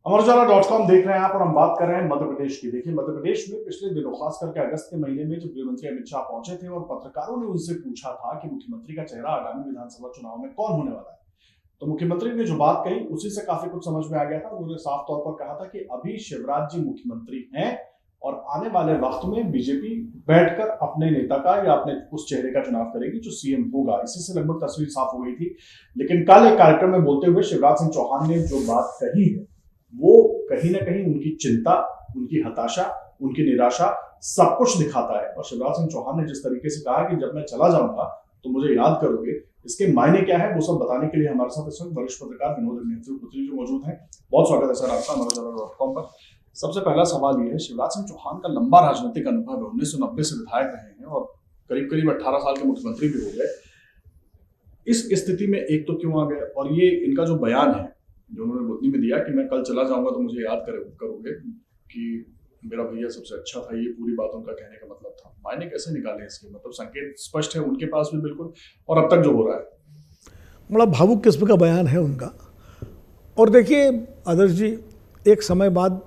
अमरउजाला.com देख रहे हैं आप और हम बात कर रहे हैं मध्य प्रदेश की। देखिए, मध्य प्रदेश में पिछले दिनों खास करके अगस्त के महीने में जब गृहमंत्री अमित शाह पहुंचे थे और पत्रकारों ने उनसे पूछा था कि मुख्यमंत्री का चेहरा आगामी विधानसभा चुनाव में कौन होने वाला है, तो मुख्यमंत्री ने जो बात कही उसी से काफी कुछ समझ में आ गया था। उन्होंने साफ तौर पर कहा था कि अभी शिवराज जी मुख्यमंत्री हैं और आने वाले वक्त में बीजेपी बैठकर अपने नेता का या अपने उस चेहरे का चुनाव करेगी जो सीएम होगा। इसी से लगभग तस्वीर साफ हो गई थी। लेकिन कल एक कार्यक्रम में बोलते हुए शिवराज सिंह चौहान ने जो बात कही है वो कहीं ना कहीं उनकी चिंता, उनकी हताशा, उनकी निराशा सब कुछ दिखाता है। और शिवराज सिंह चौहान ने जिस तरीके से कहा कि जब मैं चला जाऊंगा तो मुझे याद करोगे, इसके मायने क्या है वो सब बताने के लिए हमारे साथ इस वक्त वरिष्ठ पत्रकार विनोद अग्निहोत्री जो मौजूद हैं। बहुत स्वागत है सर आपका अमरउजाला.com पर। सबसे पहला सवाल ये है, शिवराज सिंह चौहान का लंबा राजनीतिक अनुभव है, 1990 से विधायक रहे हैं और करीब करीब 18 साल के मुख्यमंत्री भी हो गए। इस स्थिति में एक तो क्यों आ गए, और ये इनका जो बयान है जो उन्होंने बुधनी में दिया कि मैं कल चला जाऊंगा तो मुझे याद करोगे कि मेरा भैया सबसे अच्छा था, ये पूरी बात उनका कहने का मतलब था। मायने कैसे निकाले इसके, मतलब संकेत स्पष्ट है उनके पास भी बिल्कुल, और अब तक जो हो रहा है बड़ा भावुक किस्म का बयान है उनका। और देखिए आदर्श जी, एक समय बाद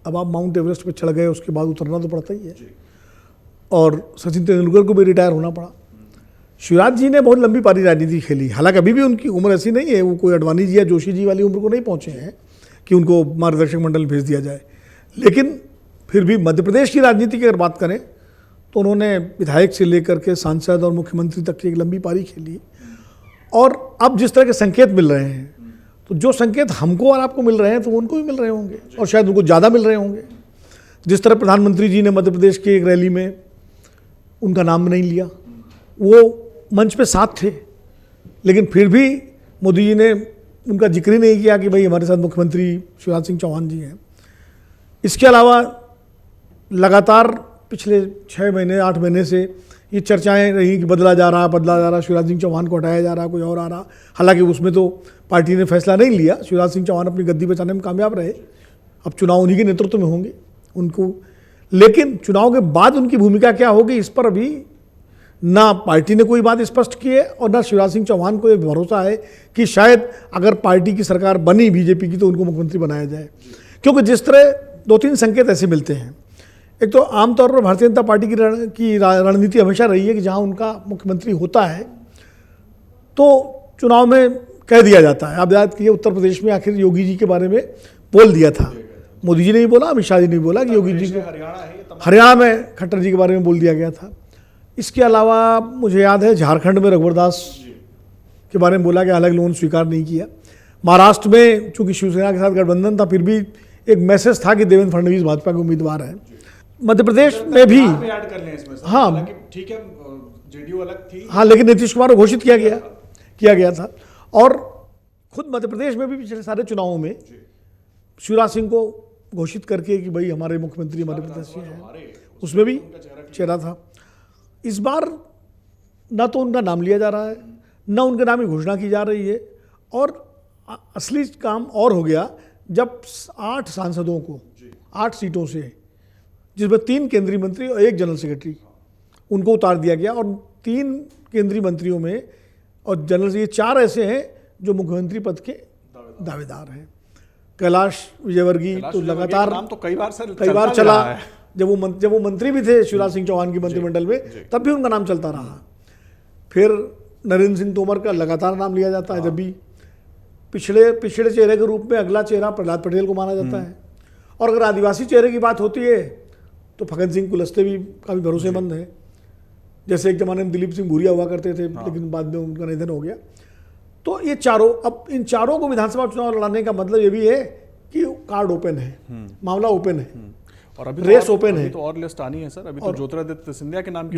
अब आप माउंट एवरेस्ट पे चढ़ गए, उसके बाद उतरना तो पड़ता ही है। और सचिन तेंदुलकर को भी रिटायर होना पड़ा। शिवराज जी ने बहुत लंबी पारी राजनीति खेली, हालांकि अभी भी उनकी उम्र ऐसी नहीं है, वो कोई अडवाणी जी या जोशी जी वाली उम्र को नहीं पहुंचे हैं कि उनको मार्गदर्शक मंडल भेज दिया जाए। लेकिन फिर भी मध्य प्रदेश की राजनीति की अगर बात करें तो उन्होंने विधायक से लेकर के सांसद और मुख्यमंत्री तक की एक लंबी पारी खेली। और अब जिस तरह के संकेत मिल रहे हैं, तो जो संकेत हमको और आपको मिल रहे हैं तो उनको भी मिल रहे होंगे, और शायद उनको ज़्यादा मिल रहे होंगे। जिस तरह प्रधानमंत्री जी ने मध्य प्रदेश की एक रैली में उनका नाम नहीं लिया, वो मंच पे साथ थे, लेकिन फिर भी मोदी जी ने उनका जिक्र ही नहीं किया कि भाई हमारे साथ मुख्यमंत्री शिवराज सिंह चौहान जी हैं। इसके अलावा लगातार पिछले 6 महीने 8 महीने से ये चर्चाएं रही कि बदला जा रहा, शिवराज सिंह चौहान को हटाया जा रहा, कोई और आ रहा। हालांकि उसमें तो पार्टी ने फैसला नहीं लिया, शिवराज सिंह चौहान अपनी गद्दी बचाने में कामयाब रहे। अब चुनाव उन्हीं के नेतृत्व में होंगे उनको, लेकिन चुनाव के बाद उनकी भूमिका क्या होगी इस पर अभी ना पार्टी ने कोई बात स्पष्ट की है और ना शिवराज सिंह चौहान को ये भरोसा है कि शायद अगर पार्टी की सरकार बनी बीजेपी की तो उनको मुख्यमंत्री बनाया जाए। क्योंकि जिस तरह 2-3 संकेत ऐसे मिलते हैं। एक तो आमतौर पर भारतीय जनता पार्टी की रणनीति हमेशा रही है कि जहां उनका मुख्यमंत्री होता है तो चुनाव में कह दिया जाता है। आप याद कीजिए उत्तर प्रदेश में आखिर योगी जी के बारे में बोल दिया था, मोदी जी ने भी बोला, अमित शाह जी ने भी बोला कि योगी जी को, हरियाणा में खट्टर जी के बारे में बोल दिया गया था। इसके अलावा मुझे याद है झारखंड में रघुवर दास के बारे में बोला कि हालांकि लोन स्वीकार नहीं किया। महाराष्ट्र में चूंकि शिवसेना के साथ गठबंधन था, फिर भी एक मैसेज था कि देवेंद्र फडणवीस भाजपा के उम्मीदवार हैं। मध्य प्रदेश में भी ऐड कर लें इसमें, हाँ ठीक है, जेडीयू अलग थी, हाँ, लेकिन नीतीश कुमार को घोषित किया गया था। और खुद मध्य प्रदेश में भी पिछले सारे चुनावों में शिवराज सिंह को घोषित करके कि भाई हमारे मुख्यमंत्री मध्य प्रदेश के हैं, उसमें भी चेहरा था। इस बार ना तो उनका नाम लिया जा रहा है, ना उनके नाम की घोषणा की जा रही है। और असली काम और हो गया जब 8 सांसदों को 8 सीटों से, जिसमें 3 केंद्रीय मंत्री और 1 जनरल सेक्रेटरी, उनको उतार दिया गया। और 3 केंद्रीय मंत्रियों में और जनरल, ये 4 ऐसे हैं जो मुख्यमंत्री पद के दावेदार हैं। कैलाश विजयवर्गीय तो लगातार नाम तो कई बार चला, जब वो मंत्री भी थे शिवराज सिंह चौहान की मंत्रिमंडल में, तब भी उनका नाम चलता रहा। फिर नरेंद्र सिंह तोमर का लगातार नाम लिया जाता है, जब भी पिछड़े चेहरे के रूप में अगला चेहरा प्रहलाद पटेल को माना जाता है। और अगर आदिवासी चेहरे की बात होती है तो फग्गन सिंह कुलस्ते भी काफ़ी भरोसेमंद है। जैसे एक जमाने में दिलीप सिंह भूरिया हुआ करते थे, लेकिन बाद में उनका निधन हो गया। तो ये चारों, अब इन चारों को विधानसभा चुनाव लड़ाने का मतलब ये भी है कि कार्ड ओपन है, मामला ओपन है, और अभी रेस ओपन है। तो और लिस्ट आनी है सर, अभी तो ज्योतिरादित्य सिंधिया के नाम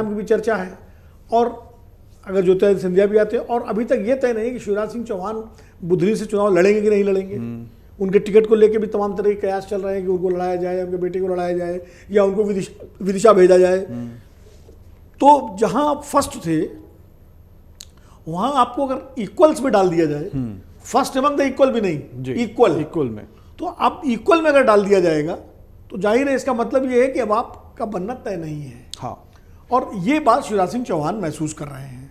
की भी चर्चा है। और अगर ज्योतिरादित्य सिंधिया भी आते हैं, और अभी तक ये तय नहीं कि शिवराज सिंह चौहान बुधनी से चुनाव लड़ेंगे कि नहीं लड़ेंगे। उनके टिकट को लेकर भी तमाम तरह के कयास चल रहे हैं कि उनको लड़ाया जाए, उनके बेटे को लड़ाया जाए, या उनको विदिशा भेजा जाए। तो जहां फर्स्ट थे वहां आपको अगर इक्वल्स में डाल दिया जाए, फर्स्ट एमंग द इक्वल भी नहीं, इक्वल में, तो अब इक्वल में अगर डाल दिया जाएगा तो जाहिर है इसका मतलब ये है कि अब आपका बनना तय नहीं है। हाँ। और ये बात शिवराज सिंह चौहान महसूस कर रहे हैं,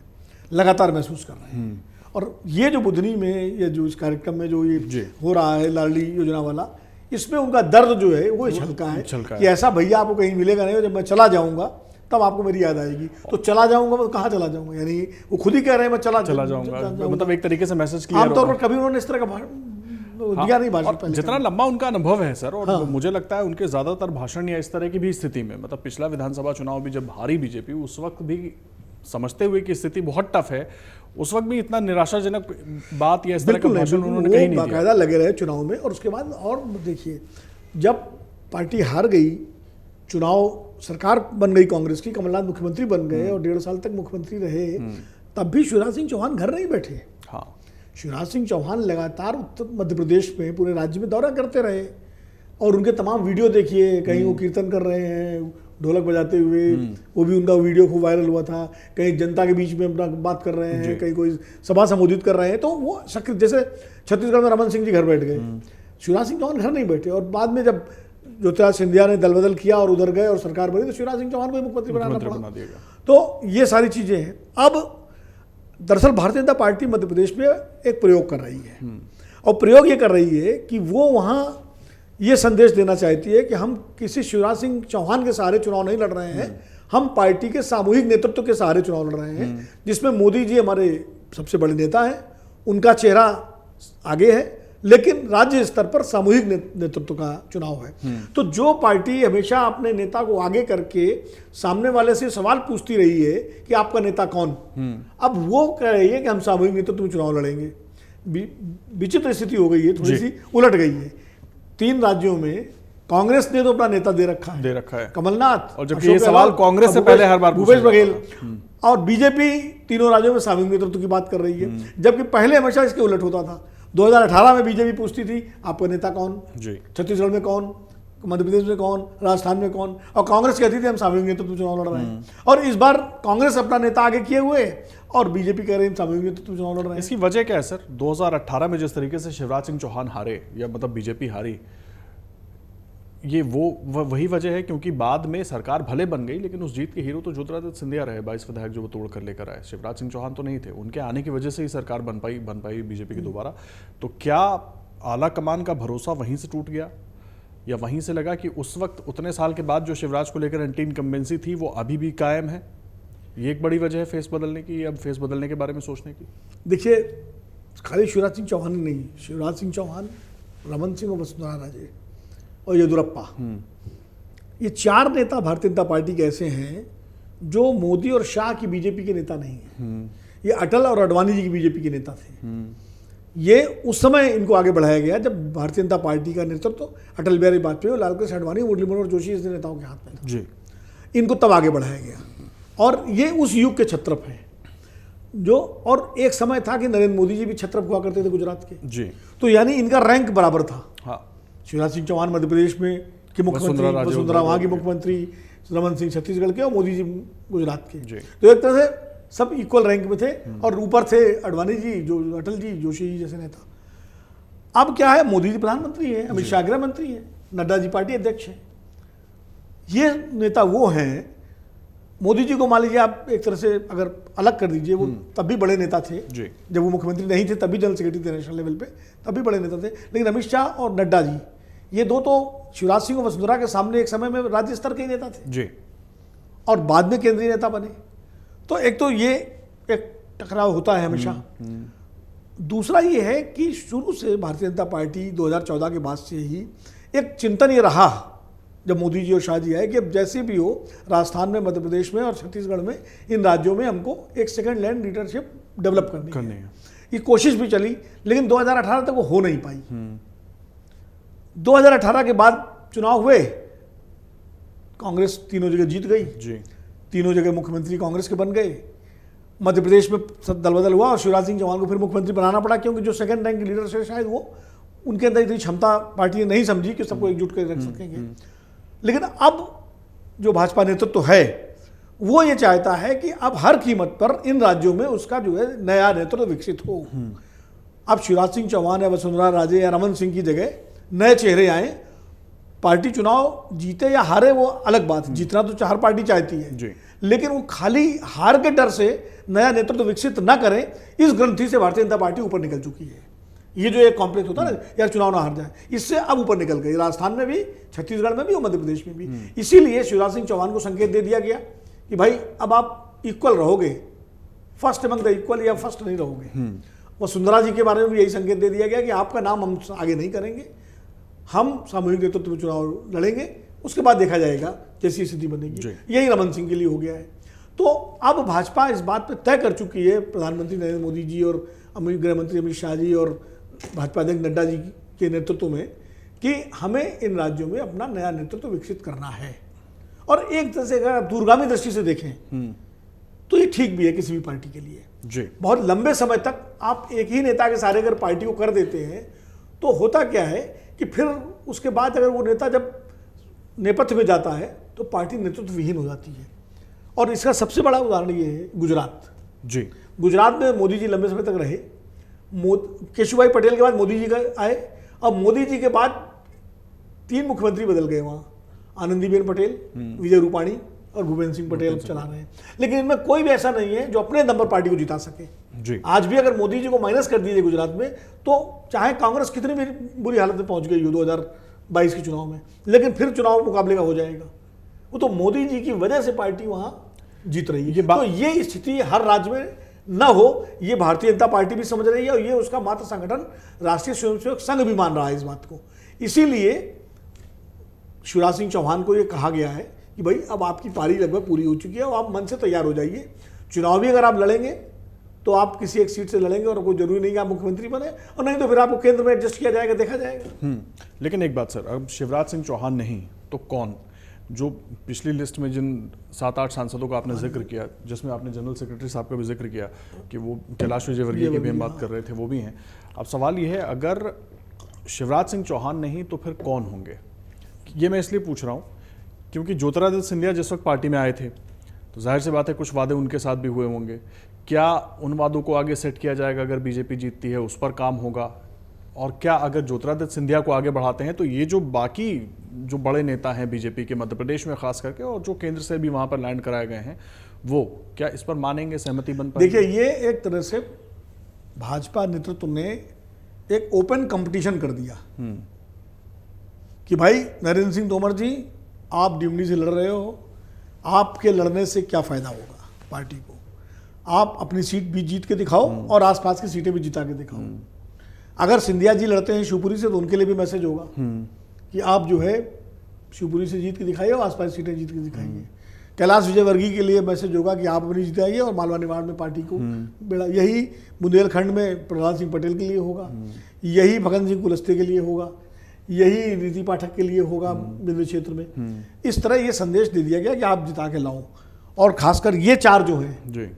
लगातार महसूस कर रहे हैं। और ये जो बुधनी में ये जो इस कार्यक्रम में जो ये हो रहा है लाडली योजना वाला, इसमें उनका दर्द जो है वो झलका है कि ऐसा भैया आपको कहीं मिलेगा नहीं, जब मैं चला जाऊंगा तब आपको मेरी याद आएगी। तो चला जाऊंगा, मैं कहाँ चला जाऊंगा, यानी वो खुद ही कह रहे हैं मैं चला जाऊंगा, मतलब एक तरीके से मैसेज क्लियर। आमतौर पर कभी उन्होंने इस तरह का दिया नहीं भाषण। जितना लंबा उनका अनुभव है सर, और मुझे लगता है उनके ज्यादातर भाषण या इस तरह की भी स्थिति में, मतलब पिछला विधानसभा चुनाव भी जब हारी बीजेपी, उस वक्त भी समझते हुए कि स्थिति बहुत टफ है, उस वक्त भी इतना निराशाजनक बात या इस तरह का भाषण उन्होंने कहीं नहीं दिया। बाकायदा लगे रहे चुनाव में। और उसके बाद और देखिए, जब पार्टी हार गई, चुनाव सरकार बन गई कांग्रेस की, कमलनाथ मुख्यमंत्री बन गए और 1.5 साल तक मुख्यमंत्री रहे, तब भी शिवराज सिंह चौहान घर नहीं बैठे। हाँ, शिवराज सिंह चौहान लगातार उत्तर मध्य प्रदेश में पूरे राज्य में दौरा करते रहे और उनके तमाम वीडियो देखिए, कहीं वो कीर्तन कर रहे हैं ढोलक बजाते हुए, वो भी उनका वीडियो खूब वायरल हुआ था, कहीं जनता के बीच में अपना बात कर रहे हैं, कहीं कोई सभा संबोधित कर रहे हैं। तो वो सक्रिय, जैसे छत्तीसगढ़ में रमन सिंह जी घर बैठ गए, शिवराज सिंह चौहान घर नहीं बैठे। और बाद में जब ज्योतिराज सिंधिया ने दल बदल किया और उधर गए और सरकार बनी, तो शिवराज सिंह चौहान को मुख्यमंत्री बनाना पड़ा। तो ये सारी चीजें हैं। अब दरअसल भारतीय जनता पार्टी मध्य प्रदेश में एक प्रयोग कर रही है, और प्रयोग ये कर रही है कि वो वहाँ ये संदेश देना चाहती है कि हम किसी शिवराज सिंह चौहान के सहारे चुनाव नहीं लड़ रहे हैं, हम पार्टी के सामूहिक नेतृत्व के सहारे चुनाव लड़ रहे हैं, जिसमें मोदी जी हमारे सबसे बड़े नेता हैं, उनका चेहरा आगे है, लेकिन राज्य स्तर पर सामूहिक नेतृत्व का चुनाव है। तो जो पार्टी हमेशा अपने नेता को आगे करके सामने वाले से सवाल पूछती रही है कि आपका नेता कौन, अब वो कह रही है कि हम सामूहिक नेतृत्व में चुनाव लड़ेंगे। विचित्र स्थिति हो गई है, थोड़ी सी उलट गई है। 3 राज्यों में कांग्रेस ने तो अपना नेता दे रखा है कमलनाथ, और जबकि ये सवाल कांग्रेस से पहले हर बार भूपेश बघेल, और बीजेपी तीनों राज्यों में सामूहिक नेतृत्व की बात कर रही है, जबकि पहले हमेशा इसके उलट होता था। 2018 में बीजेपी पूछती थी आपका नेता कौन, छत्तीसगढ़ में कौन, मध्य प्रदेश में कौन, राजस्थान में कौन, और कांग्रेस कहती थी हम सामूहिक नेतृत्व चुनाव लड़ रहे हैं। और इस बार कांग्रेस अपना नेता आगे किए हुए और बीजेपी कह रही है सामूहिक नेतृत्व चुनाव लड़ रहे हैं। इसकी वजह क्या है सर? 2018 में जिस तरीके से शिवराज सिंह चौहान हारे, या मतलब बीजेपी हारी, ये वही वजह है, क्योंकि बाद में सरकार भले बन गई, लेकिन उस जीत के हीरो तो ज्योतिरादित्य सिंधिया रहे, 22 विधायक जो वो तोड़ कर लेकर आए। शिवराज सिंह चौहान तो नहीं थे, उनके आने की वजह से ही सरकार बन पाई बीजेपी की दोबारा। तो क्या आला कमान का भरोसा वहीं से टूट गया, या वहीं से लगा कि उस वक्त उतने साल के बाद जो शिवराज को लेकर एंटी इनकम्बेंसी थी वो अभी भी कायम है? ये एक बड़ी वजह है फेस बदलने की, अब फेस बदलने के बारे में सोचने की। देखिए, खाली शिवराज सिंह चौहान नहीं, शिवराज सिंह चौहान, रमन सिंह और वसुंधरा राजे और येदुरप्पा, ये 4 नेता भारतीय जनता पार्टी के ऐसे हैं जो मोदी और शाह की बीजेपी के नेता नहीं है। ये अटल और अडवाणी जी की बीजेपी के नेता थे। ये उस समय इनको आगे बढ़ाया गया जब भारतीय जनता पार्टी का नेतृत्व अटल बिहारी वाजपेयी और लाल कृष्ण आडवाणी, मुरली मनोहर जोशी जैसे नेताओं के हाथ में था जी। इनको तब आगे बढ़ाया गया, और ये उस युग के छत्रप हैं जो, और एक समय था कि नरेंद्र मोदी जी भी छत्रप हुआ करते थे गुजरात के जी। तो यानी इनका रैंक बराबर था। हाँ, शिवराज सिंह चौहान मध्य प्रदेश में के मुख्यमंत्री, वसुंधरा वहाँ की मुख्यमंत्री, रमन सिंह छत्तीसगढ़ के और मोदी जी गुजरात के। तो एक तरह से सब इक्वल रैंक में थे, और ऊपर थे अडवाणी जी, जो अटल जी, जोशी जी जैसे नेता। अब क्या है, मोदी जी प्रधानमंत्री है, अमित शाह गृह मंत्री है, नड्डा जी पार्टी अध्यक्ष है। ये नेता वो हैं। मोदी जी को मान लीजिए आप एक तरह से अगर अलग कर दीजिए, वो तब भी बड़े नेता थे जब वो मुख्यमंत्री नहीं थे, तब भी जनरल सेक्रेटरी थे नेशनल लेवल पे, तब भी बड़े नेता थे। लेकिन अमित शाह और नड्डा जी, ये दो तो शिवराज सिंह और वसुंधरा के सामने एक समय में राज्य स्तर के ही नेता थे जी, और बाद में केंद्रीय नेता बने। तो एक तो ये एक टकराव होता है हमेशा। दूसरा ये है कि शुरू से भारतीय जनता पार्टी 2014 के बाद से ही एक चिंतन ये रहा, जब मोदी जी और शाह जी आए, कि अब जैसे भी हो राजस्थान में, मध्य प्रदेश में और छत्तीसगढ़ में, इन राज्यों में हमको एक सेकंड लैंड लीडरशिप डेवलप करनी है। ये कोशिश भी चली, लेकिन 2018 तक वो हो नहीं पाई। 2018 के बाद चुनाव हुए, कांग्रेस तीनों जगह जीत गई जी, तीनों जगह मुख्यमंत्री कांग्रेस के बन गए। मध्य प्रदेश में दल बदल हुआ और शिवराज सिंह चौहान को फिर मुख्यमंत्री बनाना पड़ा, क्योंकि जो सेकंड रैंक लीडर से शायद वो उनके अंदर इतनी क्षमता पार्टी ने नहीं समझी कि सबको एकजुट कर रख सकेंगे। लेकिन अब जो भाजपा नेतृत्व है वो ये चाहता है कि अब हर कीमत पर इन राज्यों में उसका जो है नया नेतृत्व विकसित हो। अब शिवराज सिंह चौहान या वसुंधरा राजे या रमन सिंह की जगह नए चेहरे आए, पार्टी चुनाव जीते या हारे वो अलग बात है, जीतना तो हर पार्टी चाहती है जी। लेकिन वो खाली हार के डर से नया नेतृत्व विकसित ना करें, इस ग्रंथि से भारतीय जनता पार्टी ऊपर निकल चुकी है। ये जो एक कॉम्प्लेक्स होता है ना, यार चुनाव ना हार जाए, इससे अब ऊपर निकल गई, राजस्थान में भी, छत्तीसगढ़ में भी और मध्य प्रदेश में भी। इसीलिए शिवराज सिंह चौहान को संकेत दे दिया गया कि भाई अब आप इक्वल रहोगे, फर्स्ट अमंग द इक्वल, या फर्स्ट नहीं रहोगे। वसुंधरा जी के बारे में भी यही संकेत दे दिया गया कि आपका नाम हम आगे नहीं करेंगे, हम सामूहिक नेतृत्व में चुनाव लड़ेंगे, उसके बाद देखा जाएगा जैसी स्थिति बनेगी। यही रमन सिंह के लिए हो गया है। तो अब भाजपा इस बात पर तय कर चुकी है, प्रधानमंत्री नरेंद्र मोदी जी और गृह मंत्री अमित शाह जी और भाजपा अध्यक्ष नड्डा जी के नेतृत्व में, कि हमें इन राज्यों में अपना नया नेतृत्व विकसित करना है। और एक तरह से अगर आप दूरगामी दृष्टि से देखें तो ये ठीक भी है किसी भी पार्टी के लिए जी। बहुत लंबे समय तक आप एक ही नेता के सहारे अगर पार्टी को कर देते हैं तो होता क्या है कि फिर उसके बाद अगर वो नेता जब नेपथ्य में जाता है तो पार्टी नेतृत्व विहीन हो जाती है। और इसका सबसे बड़ा उदाहरण ये है गुजरात जी। गुजरात में मोदी जी लंबे समय तक रहे, केशुभाई पटेल के बाद मोदी जी आए, अब मोदी जी के बाद 3 मुख्यमंत्री बदल गए वहाँ, आनंदीबेन पटेल, विजय रूपाणी और भूपेंद्र सिंह पटेल चला रहे हैं। लेकिन इनमें कोई भी ऐसा नहीं है जो अपने दम पर पार्टी को जिता सके जी। आज भी अगर मोदी जी को माइनस कर दीजिए गुजरात में, तो चाहे कांग्रेस कितनी भी बुरी हालत में पहुंच गई हो 2022 के चुनाव में, लेकिन फिर चुनाव मुकाबले का हो जाएगा। वो तो मोदी जी की वजह से पार्टी वहां जीत रही है। तो ये स्थिति हर राज्य में न हो, ये भारतीय जनता पार्टी भी समझ रही है और ये उसका मात्र संगठन राष्ट्रीय स्वयंसेवक संघ भी मान रहा है इस बात को। इसीलिए शिवराज सिंह चौहान को ये कहा गया है कि भाई अब आपकी पारी लगभग पूरी हो चुकी है और आप मन से तैयार हो जाइए। चुनाव भी अगर आप लड़ेंगे तो आप किसी एक सीट से लड़ेंगे और कोई जरूरी नहीं कि आप मुख्यमंत्री बने, और नहीं तो फिर आपको केंद्र में एडजस्ट किया जाएगा, देखा जाएगा। लेकिन एक बात सर, अब शिवराज सिंह चौहान नहीं तो कौन? जो पिछली लिस्ट में जिन 7-8 सांसदों का आपने जिक्र किया, जिसमें आपने जनरल सेक्रेटरी साहब का भी जिक्र किया कि वो कैलाश विजयवर्गीय की भी हम बात कर रहे थे, वो भी हैं। अब सवाल ये है, अगर शिवराज सिंह चौहान नहीं तो फिर कौन होंगे? ये मैं इसलिए पूछ रहा हूँ क्योंकि ज्योतिरादित्य सिंधिया जिस वक्त पार्टी में आए थे तो जाहिर सी बात है कुछ वादे उनके साथ भी हुए होंगे। क्या उन वादों को आगे सेट किया जाएगा अगर बीजेपी जीतती है, उस पर काम होगा? और क्या अगर ज्योतिरादित्य सिंधिया को आगे बढ़ाते हैं तो ये जो बाकी जो बड़े नेता हैं बीजेपी के मध्य प्रदेश में खास करके, और जो केंद्र से भी वहां पर लैंड कराए गए हैं, वो क्या इस पर मानेंगे, सहमति बन पाएगी? देखिए, ये एक तरह से भाजपा नेतृत्व ने एक ओपन कंपटीशन कर दिया कि भाई नरेंद्र सिंह तोमर जी, आप डिमनी से लड़ रहे हो, आपके लड़ने से क्या फायदा होगा पार्टी को? आप अपनी सीट भी जीत के दिखाओ और आसपास की सीटें भी जिता के दिखाओ। अगर सिंधिया जी लड़ते हैं शिवपुरी से तो उनके लिए भी मैसेज होगा कि आप जो है शिवपुरी से जीत के दिखाइए और आसपास की सीटें जीत के दिखाइए। कैलाश विजयवर्गीय के लिए मैसेज होगा कि आप अपनी जिताइए और मालवा निमाड़ में पार्टी को बेड़ा। यही बुंदेलखंड में प्रहलाद सिंह पटेल के लिए होगा, यही भगत सिंह कुलस्ते के लिए होगा, यही रीति पाठक के लिए होगा बिंदु क्षेत्र में। इस तरह ये संदेश दे दिया गया कि आप जिता के लाओ। और खासकर ये 4 जो हैं जी,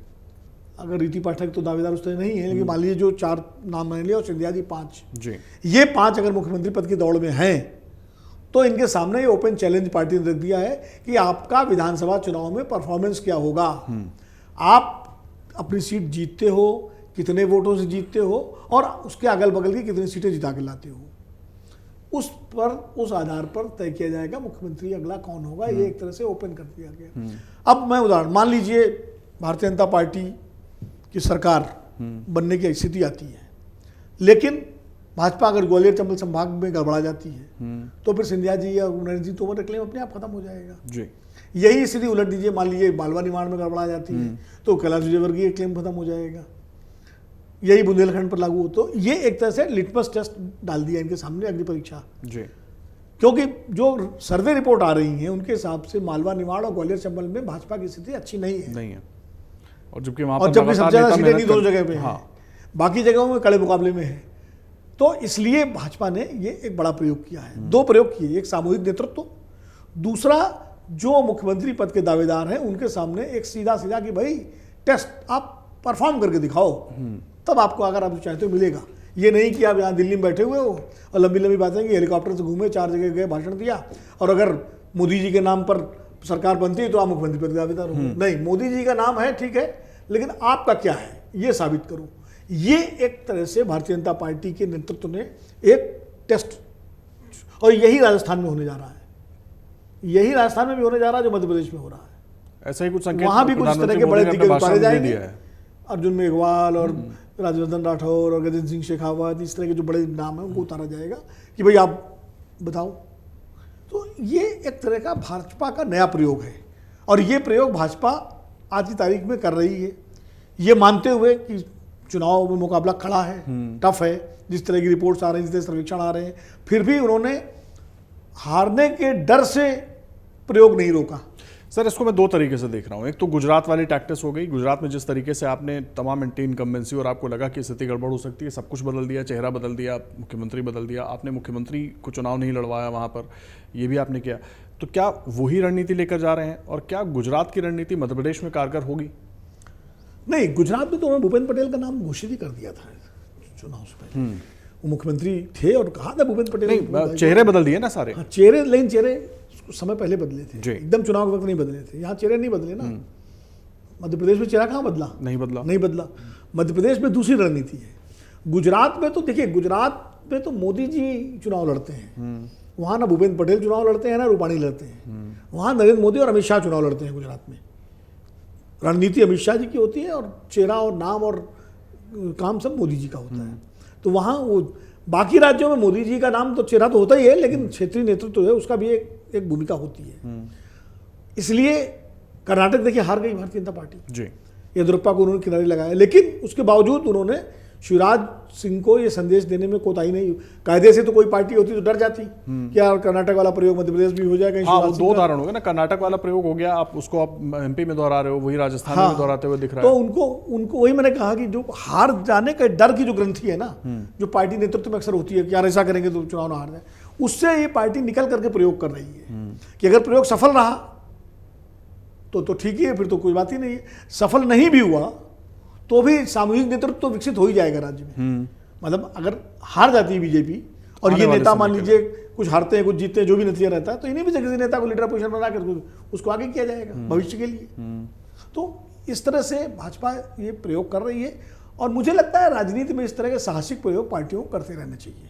अगर रीति पाठक तो दावेदार उस तरह नहीं है, लेकिन मान लीजिए जो 4 नाम मान लिया और सिंधिया जी 5 जी, ये 5 अगर मुख्यमंत्री पद की दौड़ में हैं तो इनके सामने ये ओपन चैलेंज पार्टी ने रख दिया है कि आपका विधानसभा चुनाव में परफॉर्मेंस क्या होगा। आप अपनी सीट जीतते हो, कितने वोटों से जीतते हो, और उसके अगल बगल की कितनी सीटें जिता के लाते हो, उस आधार पर तय किया जाएगा मुख्यमंत्री अगला कौन होगा। ये एक तरह से ओपन कर दिया गया। अब मैं उदाहरण, मान लीजिए भारतीय जनता पार्टी की सरकार बनने की स्थिति आती है, लेकिन भाजपा अगर ग्वालियर चंबल संभाग में गड़बड़ा जाती है तो फिर सिंधिया जी या नरेंद्र सिंह तोमर का क्लेम अपने आप खत्म हो जाएगा जी। यही स्थिति उलट दीजिए, मान लीजिए मालवा निमाड़ में गड़बड़ा जाती है तो कैलाश विजयवर्गीय क्लेम खत्म हो जाएगा। यही बुंदेलखंड पर लागू हो, तो ये एक तरह से लिटमस टेस्ट डाल दिया इनके सामने अग्नि परीक्षा जी। क्योंकि जो सर्वे रिपोर्ट आ रही है उनके हिसाब से मालवा निमाड़ और ग्वालियर चंबल में भाजपा की स्थिति अच्छी नहीं है। और जबकि सबसे ज्यादा सीटें नहीं दोनों जगह पे हैं, बाकी जगहों में कड़े मुकाबले में है। तो इसलिए भाजपा ने ये एक बड़ा प्रयोग किया है। 2 प्रयोग किए, एक सामूहिक नेतृत्व, दूसरा जो मुख्यमंत्री पद के दावेदार हैं उनके सामने एक सीधा कि भाई टेस्ट आप परफॉर्म करके दिखाओ, तब आपको अगर आप चाहते हो मिलेगा। ये नहीं कि आप यहाँ दिल्ली में बैठे हुए हो और लंबी लंबी बातें कि हेलीकॉप्टर से घूमे, 4 जगह गए, भाषण दिया, और अगर मोदी जी के नाम पर सरकार बनती है तो आप मुख्यमंत्री पद के दावेदार हो। नहीं, मोदी जी का नाम है ठीक है, लेकिन आपका क्या है ये साबित करो। ये एक तरह से भारतीय जनता पार्टी के नेतृत्व ने एक टेस्ट और यही राजस्थान में होने जा रहा है, यही राजस्थान में भी होने जा रहा है जो मध्य प्रदेश में हो रहा है। ऐसा ही कुछ संकेत वहां भी कुछ इस तरह के बड़े दिग्गज उतारे जाएंगे, दिया है। अर्जुन मेघवाल और राज्यवर्धन राठौर और गजेंद्र सिंह शेखावत, इस तरह के जो बड़े नाम हैं उनको उतारा जाएगा कि भाई आप बताओ। तो ये एक तरह का भाजपा का नया प्रयोग है, और ये प्रयोग भाजपा आज की तारीख में कर रही है, ये मानते हुए कि चुनाव में मुकाबला खड़ा है, टफ है, जिस तरह की रिपोर्ट्स आ रही हैं, जिस तरह सर्वेक्षण आ रहे हैं, फिर भी उन्होंने हारने के डर से प्रयोग नहीं रोका। सर, इसको मैं दो तरीके से देख रहा हूँ। एक तो गुजरात वाली टैक्टिस हो गई, गुजरात में जिस तरीके से आपने तमाम एंटी इनकम्बेंसी और आपको लगा कि स्थिति गड़बड़ हो सकती है, सब कुछ बदल दिया, चेहरा बदल दिया, मुख्यमंत्री बदल दिया, आपने मुख्यमंत्री को चुनाव नहीं लड़वाया वहाँ पर, ये भी आपने किया। तो क्या वही रणनीति लेकर जा रहे हैं, और क्या गुजरात की रणनीति मध्य प्रदेश में कारगर होगी? नहीं, गुजरात में तो उन्होंने भूपेंद्र पटेल का नाम घोषित ही कर दिया था चुनाव से पहले। वो मुख्यमंत्री थे और कहा था भूपेंद्र पटेल। नहीं, चेहरे बदल दिए ना सारे। हाँ, चेहरे, लेकिन चेहरे समय पहले बदले थे, जी। एकदम चुनाव के वक्त नहीं बदले थे। यहाँ चेहरे नहीं बदले ना, मध्य प्रदेश में चेहरा कहाँ बदला? नहीं बदला, नहीं बदला। मध्य प्रदेश में दूसरी रणनीति है। गुजरात में तो देखिए, गुजरात में तो मोदी जी चुनाव लड़ते हैं, वहाँ ना भूपेंद्र पटेल चुनाव लड़ते हैं ना रूपाणी लड़ते हैं, वहाँ नरेंद्र मोदी और अमित शाह चुनाव लड़ते हैं गुजरात में। रणनीति अमित शाह जी की होती है और चेहरा और नाम और काम सब मोदी जी का होता है। तो वहाँ वो बाकी राज्यों में मोदी जी का नाम तो चेहरा तो होता ही है, लेकिन क्षेत्रीय नेतृत्व है उसका भी एक भूमिका होती है। इसलिए कर्नाटक देखिए हार गई भारतीय जनता पार्टी जी, येदियुरप्पा को उन्होंने किनारे लगाया, लेकिन उसके बावजूद उन्होंने शिवराज सिंह को ये संदेश देने में कोताही नहीं। कायदे से तो कोई पार्टी होती तो डर जाती कि यार कर्नाटक वाला प्रयोग मध्य प्रदेश भी हो जाएगा। हाँ, वो दो उदाहरण हो गए ना, कर्नाटक वाला प्रयोग हो गया, आप उसको आप एमपी में दोहरा रहे हो, वही राजस्थान में दोहराते हुए दिख रहा है। तो उनको वही मैंने कहा कि जो हार जाने के डर की जो ग्रंथि है ना, जो पार्टी नेतृत्व में अक्सर होती है कि यार ऐसा करेंगे तो चुनाव ना हार जाए, उससे ये पार्टी निकल करके प्रयोग कर रही है कि अगर प्रयोग सफल रहा तो ठीक ही है, फिर तो कोई बात ही नहीं है। सफल नहीं भी हुआ तो भी सामूहिक नेतृत्व तो विकसित हो ही जाएगा राज्य में। मतलब अगर हार जाती है बीजेपी और ये नेता मान लीजिए कुछ हारते हैं कुछ जीतते हैं, जो भी नतीजा रहता है, तो इन्हीं में से किसी नेता को लीडर पोजीशन बना कर उसको आगे किया जाएगा भविष्य के लिए। तो इस तरह से भाजपा ये प्रयोग कर रही है, और मुझे लगता है राजनीति में इस तरह के साहसिक प्रयोग पार्टियों को करते रहना चाहिए।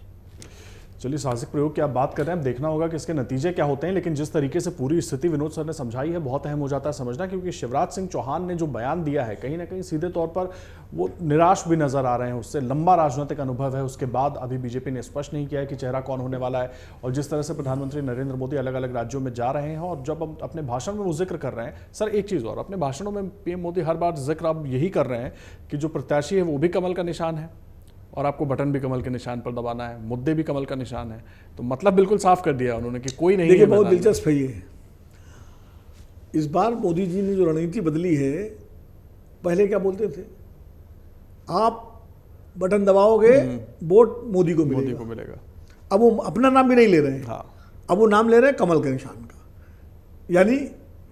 चलिए, साहसिक प्रयोग की आप बात कर रहे हैं, अब देखना होगा कि इसके नतीजे क्या होते हैं। लेकिन जिस तरीके से पूरी स्थिति विनोद सर ने समझाई है, बहुत अहम हो जाता है समझना, क्योंकि शिवराज सिंह चौहान ने जो बयान दिया है, कहीं ना कहीं सीधे तौर पर वो निराश भी नजर आ रहे हैं। उससे लंबा राजनीतिक अनुभव है, उसके बाद अभी बीजेपी ने स्पष्ट नहीं किया है कि चेहरा कौन होने वाला है। और जिस तरह से प्रधानमंत्री नरेंद्र मोदी अलग अलग राज्यों में जा रहे हैं, और जब हम अपने भाषण में वो जिक्र कर रहे हैं, सर एक चीज़ और, अपने भाषणों में पीएम मोदी हर बार जिक्र अब यही कर रहे हैं कि जो प्रत्याशी है वो भी कमल का निशान है, और आपको बटन भी कमल के निशान पर दबाना है, मुद्दे भी कमल का निशान है। तो मतलब बिल्कुल साफ कर दिया उन्होंने कि कोई नहीं। देखिए, बहुत दिलचस्प है ये, इस बार मोदी जी ने जो रणनीति बदली है, पहले क्या बोलते थे, आप बटन दबाओगे वोट मोदी को मिलेगा। अब वो अपना नाम भी नहीं ले रहे हैं। हाँ। अब वो नाम ले रहे हैं कमल के निशान का, यानी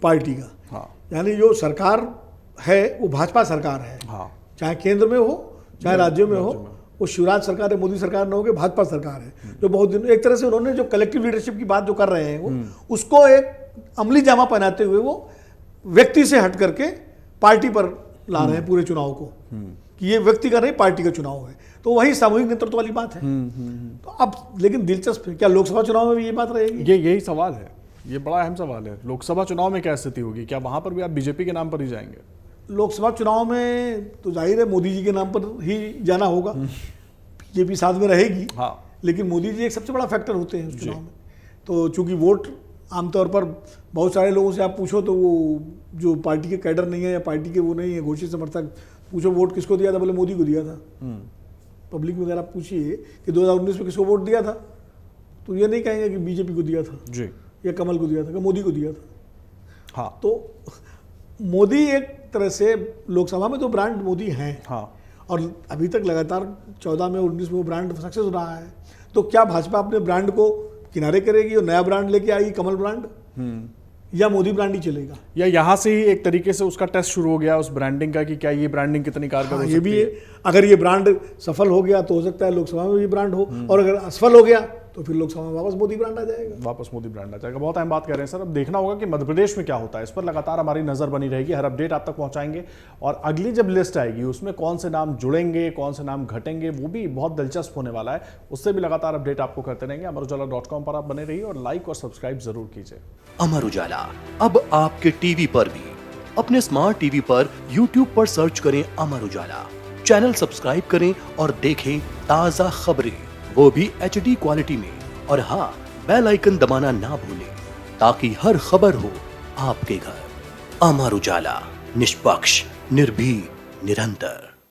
पार्टी का। हाँ। यानी जो सरकार है वो भाजपा सरकार है। हाँ। चाहे केंद्र में हो चाहे राज्यों में हो, वो शिवराज सरकार है, मोदी सरकार न हो के भाजपा सरकार है। जो बहुत दिन एक तरह से उन्होंने जो कलेक्टिव लीडरशिप की बात जो कर रहे हैं, वो उसको एक अमली जामा पहनाते हुए वो व्यक्ति से हट करके पार्टी पर ला रहे हैं पूरे चुनाव को, कि ये व्यक्ति का नहीं पार्टी का चुनाव है। तो वही सामूहिक नेतृत्व वाली बात है। तो अब लेकिन दिलचस्प है, क्या लोकसभा चुनाव में भी ये बात रहेगी? यही सवाल है, ये बड़ा अहम सवाल है। लोकसभा चुनाव में क्या स्थिति होगी? क्या वहां पर भी आप बीजेपी के नाम पर ही जाएंगे? लोकसभा चुनाव में तो जाहिर है मोदी जी के नाम पर ही जाना होगा, बीजेपी साथ में रहेगी। हाँ। लेकिन मोदी जी एक सबसे बड़ा फैक्टर होते हैं उस चुनाव में। तो चूंकि वोट आमतौर पर बहुत सारे लोगों से आप पूछो तो वो जो पार्टी के कैडर नहीं है या पार्टी के वो नहीं है घोषित समर्थक, पूछो वोट किसको दिया था, बोले मोदी को दिया था। पब्लिक में अगर आप पूछिए कि 2019 में किसको वोट दिया था, तो ये नहीं कहेंगे कि बीजेपी को दिया था जी, या कमल को दिया था, कि मोदी को दिया था। हाँ। तो मोदी एक तरह से लोकसभा में तो ब्रांड मोदी हैं। हाँ। और अभी तक लगातार 14 में और 19 में वो ब्रांड सक्सेस रहा है। तो क्या भाजपा अपने ब्रांड को किनारे करेगी और नया ब्रांड लेके आएगी, कमल ब्रांड, या मोदी ब्रांड ही चलेगा? या यहाँ से ही एक तरीके से उसका टेस्ट शुरू हो गया उस ब्रांडिंग का कि क्या ये ब्रांडिंग कितनी कारगर हो सकती है? ये भी है, अगर ये ब्रांड सफल हो गया तो हो सकता है लोकसभा में भी ब्रांड हो, और अगर असफल हो गया तो फिर लोकसभा में वापस मोदी ब्रांड आ जाएगा। वापस मोदी ब्रांड आ जाएगा। बहुत अहम बात कह रहे हैं सर। अब देखना होगा कि मध्य प्रदेश में क्या होता है, इस पर लगातार हमारी नजर बनी रहेगी, हर अपडेट आप तक पहुंचाएंगे। और अगली जब लिस्ट आएगी उसमें कौन से नाम जुड़ेंगे, कौन से नाम घटेंगे, वो भी बहुत दिलचस्प होने वाला है। उससे भी लगातार अपडेट आपको करते रहेंगे। अमरउजाला.com पर आप बने रहिए और लाइक और सब्सक्राइब जरूर कीजिए। अमर उजाला अब आपके टीवी पर भी। अपने स्मार्ट टीवी पर YouTube पर सर्च करें अमर उजाला, चैनल सब्सक्राइब करें और देखें ताजा खबरें, वो भी HD क्वालिटी में। और हाँ, बेल आइकन दबाना ना भूलें ताकि हर खबर हो आपके घर। अमर उजाला, निष्पक्ष, निर्भीक, निरंतर।